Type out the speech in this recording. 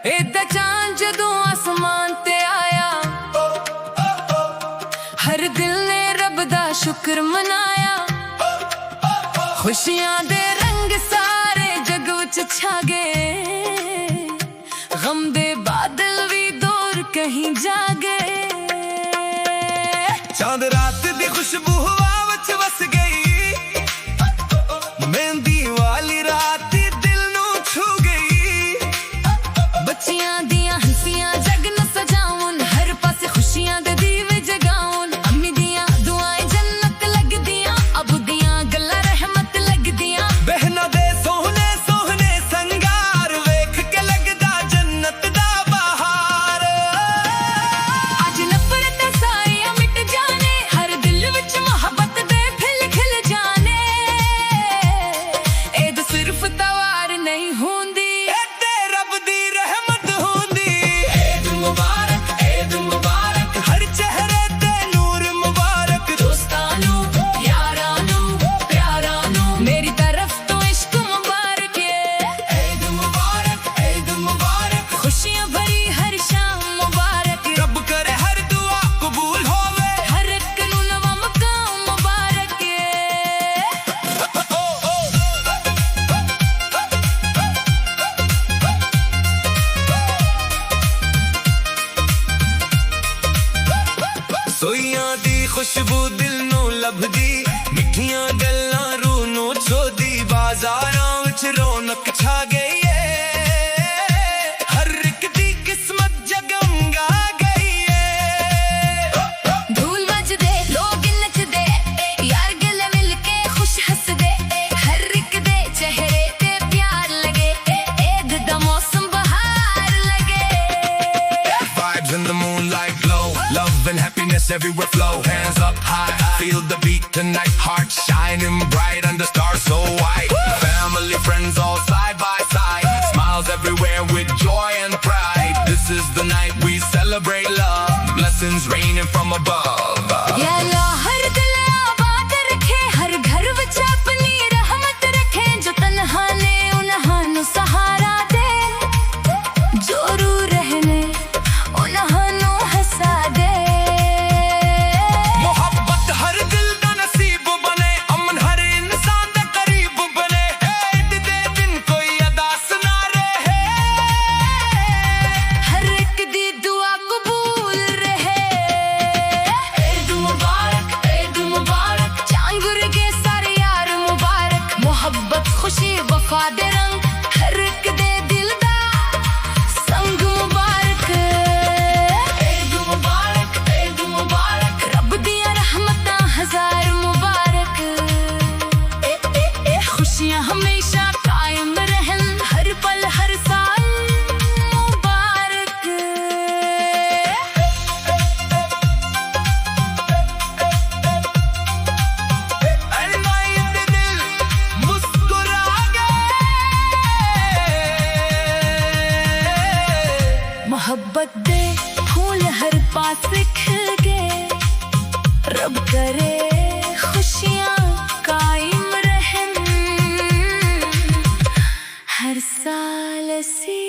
ਏਦਾਂ ਚਾਂਦ ਜਦੋਂ ਆਸਮਾਨ ਤੇ ਆਇਆ, ਹਰ ਦਿਲ ਨੇ ਰੱਬ ਦਾ ਸ਼ੁਕਰ ਮਨਾਇਆ। ਖੁਸ਼ੀਆਂ ਦੇ ਰੰਗ ਸਾਰੇ ਜਗ ਵਿੱਚ ਛਾ ਗਏ, ਗਮ ਦੇ ਬਾਦਲ ਵੀ ਦੂਰ ਕਹੀਂ ਜਾ ਗਏ। ਚਾਂਦ ਰਾਤ ਦੀ ਖੁਸ਼ਬੂ ਹਵਾ ਵਿੱਚ ਵਸ ਗਈ, ਮਹਿੰਦੀ ਵਾਲੀ ਰਾਤ ਦਿਲ ਨੂੰ ਛੂ ਗਈ। ਬੱਚਿਆਂ ਦੀਆਂ ਹੰਸੀਆਂ ਜਗ ਨੂੰ ਸਜਾਉਣ, ਹਰ ਪਾਸੇ ਖੁਸ਼ੀਆਂ ਦੇ ਦੀਵੇ ਜਗਾਉਣ। ਅੰਮੀ ਦੀਆਂ ਦੁਆਏ ਜੰਨਤ ਲੱਗਦੀਆਂ, ਅਬੂ ਦੀਆਂ ਗੱਲਾਂ ਰਹਿਮਤ ਲੱਗਦੀਆਂ। ਬਹਿਨਾਂ ਦੇ ਸੋਹਣੇ ਸੋਹਣੇ ਸੰਗਾਰ ਵੇਖ ਕੇ ਲੱਗਦਾ ਜੰਨਤ ਦਾ ਬਹਾਰ। ਅੱਜ ਨਫ਼ਰਤ ਸਾਰੀਆਂ ਮਿਟ ਜਾਣੇ, ਹਰ ਦਿਲ ਵਿੱਚ ਮੁਹੱਬਤ ਦੇ ਫੁੱਲ ਖਿਲ ਜਾਣੇ। ਇਹ ਸਿਰਫ ਤਵਾਰ ਨਹੀਂ ਹੁੰਦੀ, ਤੇ ਰੱਬ ਦੀ ਰਹਿਮਤ ਹੁੰਦੀ। ਈਦ ਮੁਬਾਰਕ, ਈਦ ਮੁਬਾਰਕ, ਹਰ ਚਿਹਰੇ ਤੇ ਨੂਰ ਮੁਬਾਰਕ। ਦੋਸਤਾਂ ਨੂੰ, ਯਾਰਾਂ ਨੂੰ, ਪਿਆਰਾਂ ਨੂੰ ਮੇਰੀ ਤਰਫ ਤੋਂ ਇਸ਼ਕ ਮੁਬਾਰਕ ਏ। ਈਦ ਮੁਬਾਰਕ, ਈਦ ਮੁਬਾਰਕ, ਖੁਸ਼ੀਆਂ ਭਰੀ ਹਰ ਸ਼ਾਮ ਮੁਬਾਰਕ। ਰੱਬ ਕਰੇ ਹਰ ਦੁਆ ਕਬੂਲ ਹੋਵੇ। ਹਰ ਇੱਕ ਨੂੰ ਨਵਾਂ ਮਕਾਮ ਮੁਬਾਰਕ ਏ। ਸੋਈਆਂ ਦੀ ਖੁਸ਼ਬੂ ਦਿਲ ਨੂੰ ਲੱਭਦੀ, ਮਿੱਠੀਆਂ ਗੱਲਾਂ ਰੂਹ ਨੂੰ ਛੋਦੀ। ਬਾਜ਼ਾਰਾਂ ਵਿੱਚ ਰੌਣਕ ਛਾ ਗਈ ਏ, ਹਰ ਇੱਕ ਦੀ ਕਿਸਮਤ ਜਗਮਗਾ ਗਈ ਏ। ਧੂਲ ਮਚਦੇ ਲੋਕ ਨੱਚਦੇ, ਯਾਰ ਗਲੇ ਮਿਲ ਕੇ ਖੁਸ਼ ਹੱਸਦੇ। ਹਰ ਇੱਕ ਦੇ ਚਿਹਰੇ ਤੇ ਪਿਆਰ ਲਗੇ, ਈਦ ਦਾ ਮੌਸਮ ਬਹਾਰ ਲਗੇ। Vibes in the moonlight glow, love and happiness everywhere flow. Hands up high, feel the beat tonight. Heart shining bright under stars so white. Family, friends all side by side. Smiles everywhere with joy and pride. This is the night we celebrate love. Blessings raining from above. या अल्लाह हर दिल आबाद रखे, हर घर विच अपनी रहमत रखे। जो तन्हा ने उन्हां नू सहारा दे, जो रू रहने उन्हां नू हसा दे। मोहब्बत हर दिल दा नसीब बने, अमन हर इंसान दे करीब बने। ईद दे दिन कोई अदास ना रहे, हर एक दी दुआ कबूल रहे। ईद मुबारक, ईद मुबारक, चांगुर के सारे यार मुबारक। मोहब्बत खुशी वफा दे रंग, हर एक दे दिल दा संग मुबारक। ईद मुबारक, ईद मुबारक, रब दियां रहमतां हजार मुबारक। खुशियां हमेशा कायम रहन, हर पल हर साल मुबारक। ईद दे दिल मुस्कुरा गए। मोहब्बत दे फूल हर पास खिल गए, रब करे खुशियां कायम रहन, हर साल सी